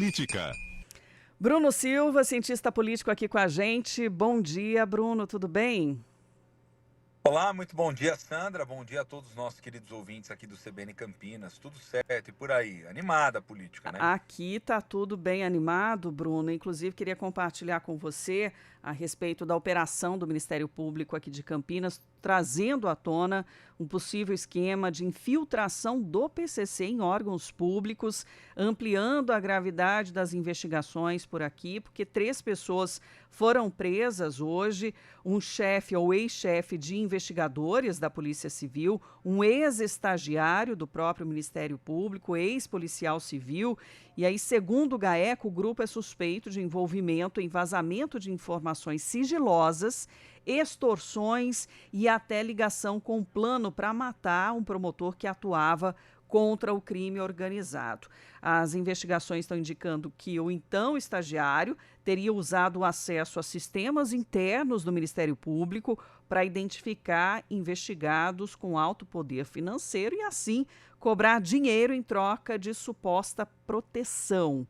Política. Bruno Silva, cientista político aqui com a gente. Bom dia, Bruno, tudo bem? Olá, muito bom dia, Sandra. Bom dia a todos os nossos queridos ouvintes aqui do CBN Campinas. Tudo certo e por aí? Animada a política, né? Aqui tá tudo bem animado, Bruno. Inclusive, queria compartilhar com você a respeito da operação do Ministério Público aqui de Campinas, trazendo à tona um possível esquema de infiltração do PCC em órgãos públicos, ampliando a gravidade das investigações por aqui, porque 3 pessoas foram presas hoje, um chefe ou ex-chefe de investigadores da Polícia Civil, um ex-estagiário do próprio Ministério Público, ex-policial civil. E aí, segundo o GAECO, o grupo é suspeito de envolvimento em vazamento de informações sigilosas, extorsões e até ligação com um plano para matar um promotor que atuava contra o crime organizado. As investigações estão indicando que o então estagiário teria usado o acesso a sistemas internos do Ministério Público para identificar investigados com alto poder financeiro e, assim, cobrar dinheiro em troca de suposta proteção.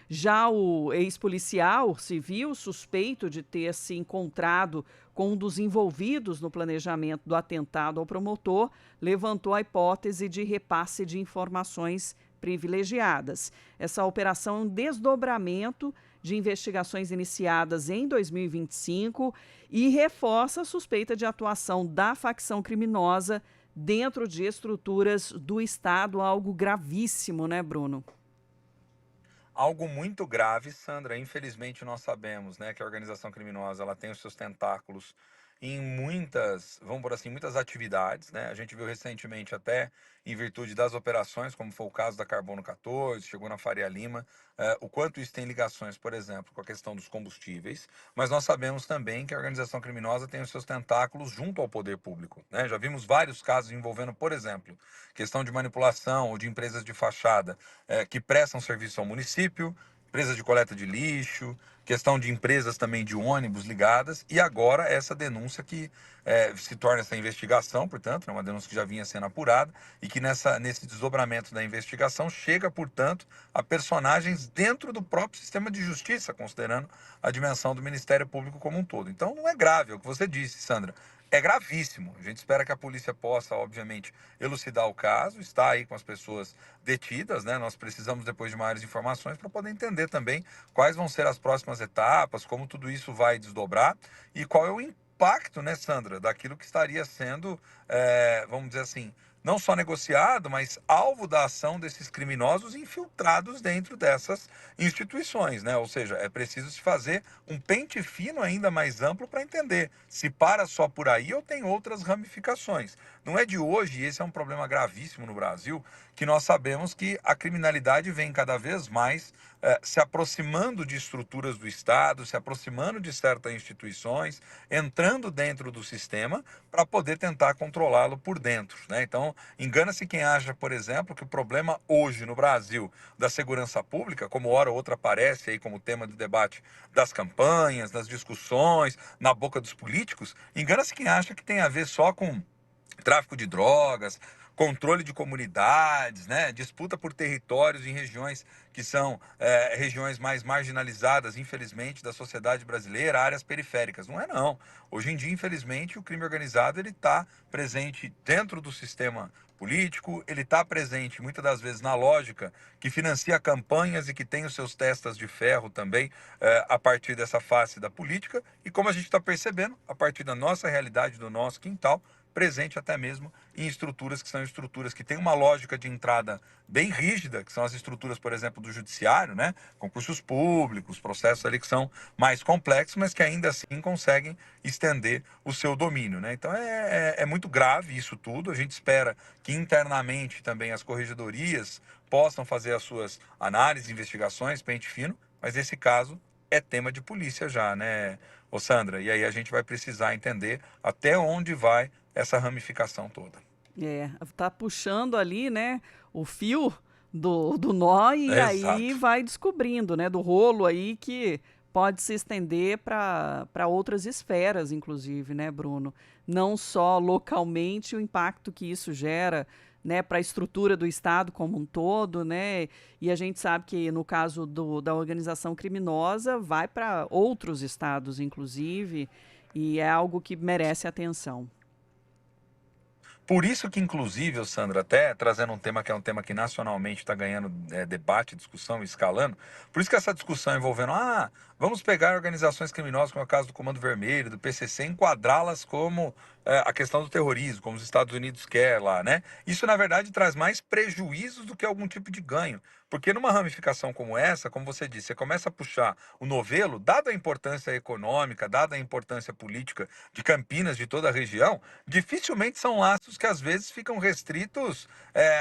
Já o ex-policial civil, suspeito de ter se encontrado com um dos envolvidos no planejamento do atentado ao promotor, levantou a hipótese de repasse de informações privilegiadas. Essa operação é um desdobramento de investigações iniciadas em 2025 e reforça a suspeita de atuação da facção criminosa dentro de estruturas do Estado, algo gravíssimo, né, Bruno? Algo muito grave, Sandra. Infelizmente, nós sabemos, né, que a organização criminosa ela tem os seus tentáculos em muitas, vamos por assim, muitas atividades, né? A gente viu recentemente até em virtude das operações, como foi o caso da Carbono 14, chegou na Faria Lima, o quanto isso tem ligações, por exemplo, com a questão dos combustíveis, mas nós sabemos também que a organização criminosa tem os seus tentáculos junto ao poder público, né? Já vimos vários casos envolvendo, por exemplo, questão de manipulação ou de empresas de fachada que prestam serviço ao município, empresas de coleta de lixo, questão de empresas também de ônibus ligadas, e agora essa denúncia que se torna essa investigação, portanto, é uma denúncia que já vinha sendo apurada, e que nesse desdobramento da investigação chega, portanto, a personagens dentro do próprio sistema de justiça, considerando a dimensão do Ministério Público como um todo. Então não é grave, é o que você disse, Sandra. É gravíssimo. A gente espera que a polícia possa, obviamente, elucidar o caso, está aí com as pessoas detidas, né? Nós precisamos depois de maiores informações para poder entender também quais vão ser as próximas etapas, como tudo isso vai desdobrar e qual é o impacto, né, Sandra, daquilo que estaria sendo, vamos dizer assim, não só negociado, mas alvo da ação desses criminosos infiltrados dentro dessas instituições, né? Ou seja, é preciso se fazer um pente fino ainda mais amplo para entender se para só por aí ou tem outras ramificações. Não é de hoje, e esse é um problema gravíssimo no Brasil, que nós sabemos que a criminalidade vem cada vez mais se aproximando de estruturas do Estado, se aproximando de certas instituições, entrando dentro do sistema para poder tentar controlá-lo por dentro, né? Então, engana-se quem acha, por exemplo, que o problema hoje no Brasil da segurança pública, como hora ou outra aparece aí como tema do debate das campanhas, das discussões, na boca dos políticos, engana-se quem acha que tem a ver só com tráfico de drogas, controle de comunidades, né? Disputa por territórios em regiões que são regiões mais marginalizadas, infelizmente, da sociedade brasileira, áreas periféricas. Não é não. Hoje em dia, infelizmente, o crime organizado ele está presente dentro do sistema político, ele está presente muitas das vezes na lógica que financia campanhas e que tem os seus testas de ferro também a partir dessa face da política e como a gente está percebendo, a partir da nossa realidade, do nosso quintal, presente até mesmo em estruturas que são estruturas que têm uma lógica de entrada bem rígida, que são as estruturas, por exemplo, do judiciário, né? Concursos públicos, processos ali que são mais complexos, mas que ainda assim conseguem estender o seu domínio, né? Então é muito grave isso tudo. A gente espera que internamente também as corregedorias possam fazer as suas análises, investigações, pente fino, mas esse caso é tema de polícia já, né, ô Sandra? E aí a gente vai precisar entender até onde vai essa ramificação toda. Tá puxando ali, né, o fio do nó e aí Exato. vai descobrindo, né, do rolo aí que pode se estender para outras esferas, inclusive, né, Bruno? Não só localmente o impacto que isso gera né, para a estrutura do Estado como um todo, né? E a gente sabe que no caso da organização criminosa vai para outros estados, inclusive, e é algo que merece atenção. Por isso que, inclusive, ô Sandra, até trazendo um tema que é um tema que nacionalmente está ganhando debate, discussão, escalando, por isso que essa discussão envolvendo, vamos pegar organizações criminosas, como é o caso do Comando Vermelho, do PCC, enquadrá-las como a questão do terrorismo, como os Estados Unidos quer lá, né? Isso, na verdade, traz mais prejuízos do que algum tipo de ganho. Porque numa ramificação como essa, como você disse, você começa a puxar o novelo, dada a importância econômica, dada a importância política de Campinas, de toda a região, dificilmente são laços que às vezes ficam restritos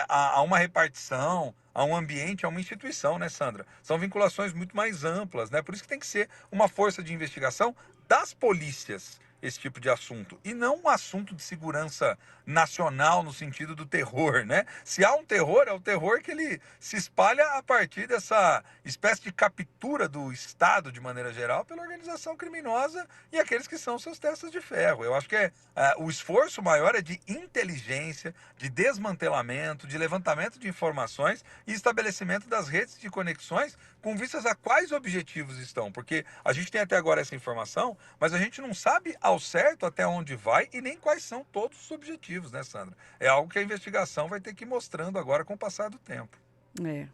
a uma repartição, a um ambiente, a uma instituição, né, Sandra? São vinculações muito mais amplas, né? Por isso que tem que ser uma força de investigação das polícias esse tipo de assunto, e não um assunto de segurança nacional no sentido do terror, né? Se há um terror, é o terror que ele se espalha a partir dessa espécie de captura do Estado, de maneira geral, pela organização criminosa e aqueles que são seus testas de ferro. Eu acho que o esforço maior é de inteligência, de desmantelamento, de levantamento de informações e estabelecimento das redes de conexões com vistas a quais objetivos estão, porque a gente tem até agora essa informação, mas a gente não sabe ao certo até onde vai e nem quais são todos os objetivos, né, Sandra? É algo que a investigação vai ter que ir mostrando agora com o passar do tempo. É.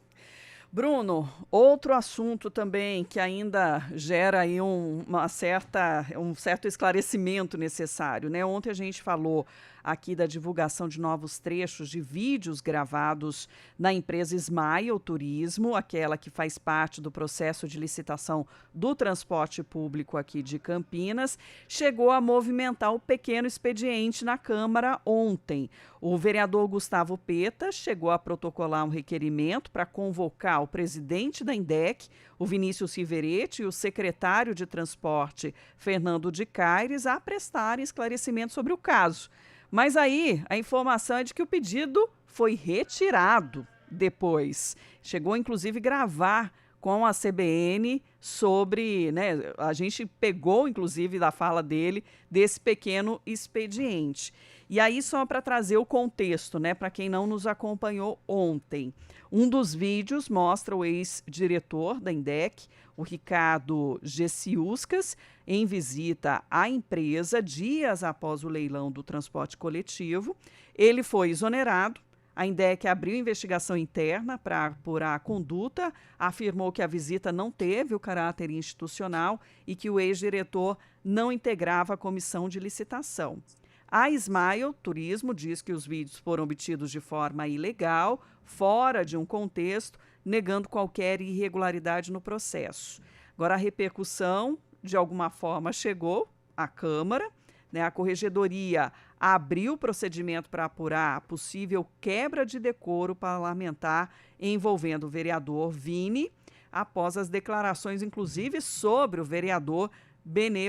Bruno, outro assunto também que ainda gera aí um certo esclarecimento necessário, né? Ontem a gente falou aqui da divulgação de novos trechos de vídeos gravados na empresa Smile Turismo, aquela que faz parte do processo de licitação do transporte público aqui de Campinas, chegou a movimentar o pequeno expediente na Câmara ontem. O vereador Gustavo Peta chegou a protocolar um requerimento para convocar o presidente da INDEC, o Vinícius Riveretti, e o secretário de Transporte, Fernando de Caires, a prestarem esclarecimento sobre o caso. Mas aí a informação é de que o pedido foi retirado depois. Chegou inclusive gravar com a CBN sobre, né, a gente pegou inclusive da fala dele desse pequeno expediente. E aí só para trazer o contexto, né, para quem não nos acompanhou ontem. Um dos vídeos mostra o ex-diretor da INDEC, o Ricardo Gessiuscas, em visita à empresa dias após o leilão do transporte coletivo. Ele foi exonerado. A INDEC abriu investigação interna para apurar a conduta, afirmou que a visita não teve o caráter institucional e que o ex-diretor não integrava a comissão de licitação. A Smile Turismo diz que os vídeos foram obtidos de forma ilegal, fora de um contexto, negando qualquer irregularidade no processo. Agora, a repercussão, de alguma forma, chegou à Câmara, né? A Corregedoria abriu o procedimento para apurar a possível quebra de decoro parlamentar envolvendo o vereador Vini, após as declarações, inclusive, sobre o vereador Benê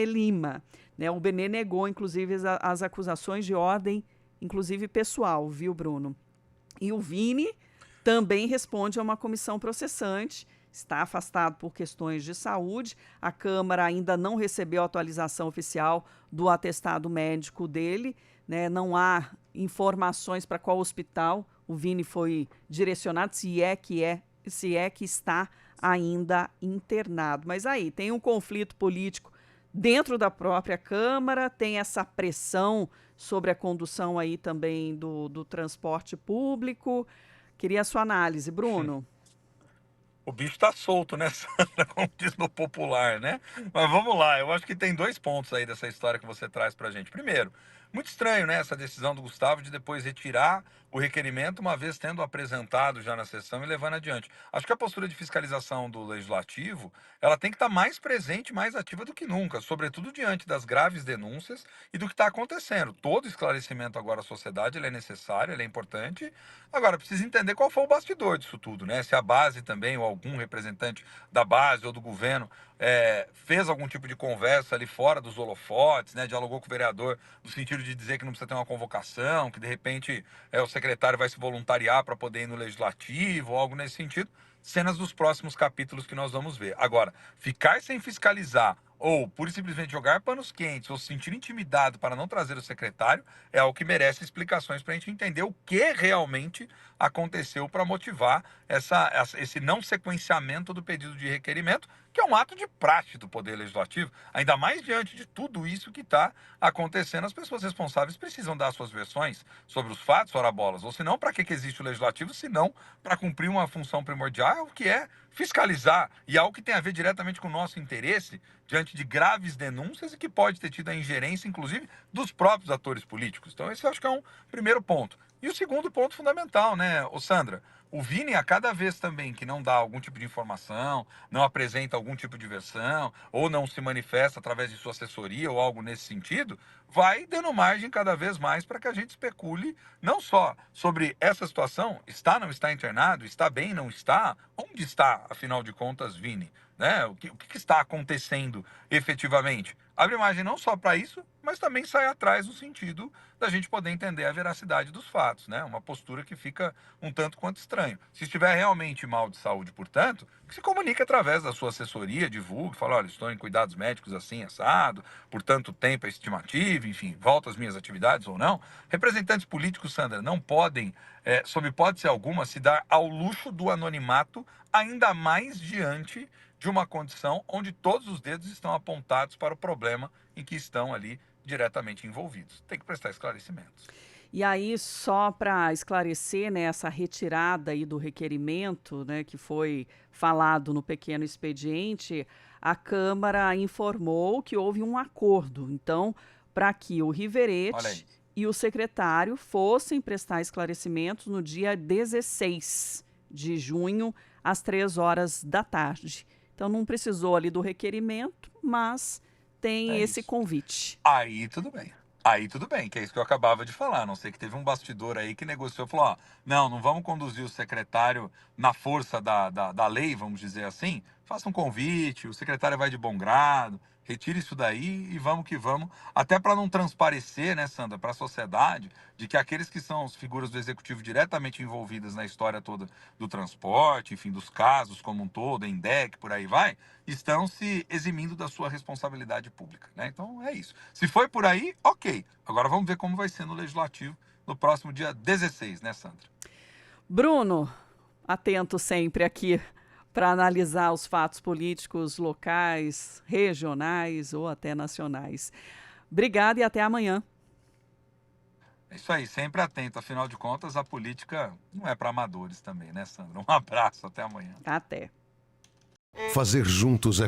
Lima. Né? O Benê negou, inclusive, as acusações de ordem, inclusive pessoal, viu, Bruno? E o Vini também responde a uma comissão processante, está afastado por questões de saúde. A Câmara ainda não recebeu a atualização oficial do atestado médico dele, né? Não há informações para qual hospital o Vini foi direcionado, se é que está ainda internado. Mas aí tem um conflito político dentro da própria Câmara, tem essa pressão sobre a condução aí também do transporte público. Queria a sua análise, Bruno. O bicho tá solto, né, Sandra? Como diz no popular, né? Mas vamos lá, eu acho que tem dois pontos aí dessa história que você traz pra gente. Primeiro, muito estranho, né, essa decisão do Gustavo de depois retirar o requerimento, uma vez tendo apresentado já na sessão e levando adiante. Acho que a postura de fiscalização do Legislativo, ela tem que estar mais presente, mais ativa do que nunca, sobretudo diante das graves denúncias e do que está acontecendo. Todo esclarecimento agora à sociedade, ele é necessário, ele é importante. Agora, precisa entender qual foi o bastidor disso tudo, né? Se a base também, ou algum representante da base ou do governo, fez algum tipo de conversa ali fora dos holofotes, né? Dialogou com o vereador no sentido de dizer que não precisa ter uma convocação, que de repente o secretário vai se voluntariar para poder ir no legislativo, ou algo nesse sentido. Cenas dos próximos capítulos que nós vamos ver. Agora, ficar sem fiscalizar ou por simplesmente jogar panos quentes, ou se sentir intimidado para não trazer o secretário, é algo que merece explicações para a gente entender o que realmente aconteceu para motivar esse não sequenciamento do pedido de requerimento, que é um ato de praxe do Poder Legislativo, ainda mais diante de tudo isso que está acontecendo. As pessoas responsáveis precisam dar suas versões sobre os fatos, ora bolas, ou senão, para que existe o Legislativo, se não para cumprir uma função primordial, que é fiscalizar, e algo que tem a ver diretamente com o nosso interesse, diante de graves denúncias e que pode ter tido a ingerência, inclusive, dos próprios atores políticos. Então, esse eu acho que é um primeiro ponto. E o segundo ponto fundamental, né, ô Sandra? O Vini, a cada vez também que não dá algum tipo de informação, não apresenta algum tipo de versão, ou não se manifesta através de sua assessoria ou algo nesse sentido, vai dando margem cada vez mais para que a gente especule não só sobre essa situação, está, não está internado, está bem, não está, onde está, afinal de contas, Vini? Né? O que está acontecendo efetivamente? Abre margem não só para isso, mas também sai atrás no sentido da gente poder entender a veracidade dos fatos, né? Uma postura que fica um tanto quanto estranho. Se estiver realmente mal de saúde, portanto, que se comunique através da sua assessoria, divulgue, fala, olha, estou em cuidados médicos assim, assado, por tanto tempo é estimativa, enfim, volto às minhas atividades ou não. Representantes políticos, Sandra, não podem, sob hipótese alguma, se dar ao luxo do anonimato, ainda mais diante de uma condição onde todos os dedos estão apontados para o problema em que estão ali diretamente envolvidos. Tem que prestar esclarecimentos. E aí, só para esclarecer, né, essa retirada aí do requerimento, né, que foi falado no pequeno expediente, a Câmara informou que houve um acordo. Então, para que o Olha Riverete aí. e o secretário fossem prestar esclarecimentos no dia 16 de junho, às 3 horas da tarde. Então, não precisou ali do requerimento, mas tem É esse isso. convite. Aí tudo bem. Aí tudo bem, que é isso que eu acabava de falar. A não sei que teve um bastidor aí que negociou, falou, ó, não vamos conduzir o secretário na força da lei, vamos dizer assim. Faça um convite, o secretário vai de bom grado, retire isso daí e vamos que vamos. Até para não transparecer, né, Sandra, para a sociedade, de que aqueles que são as figuras do executivo diretamente envolvidas na história toda do transporte, enfim, dos casos como um todo, ENDEC, por aí vai, estão se eximindo da sua responsabilidade pública, né? Então é isso. Se foi por aí, ok. Agora vamos ver como vai ser no Legislativo no próximo dia 16, né, Sandra? Bruno, atento sempre aqui para analisar os fatos políticos locais, regionais ou até nacionais. Obrigada e até amanhã. É isso aí, sempre atento. Afinal de contas, a política não é para amadores também, né, Sandra? Um abraço, até amanhã. Até. Fazer juntos é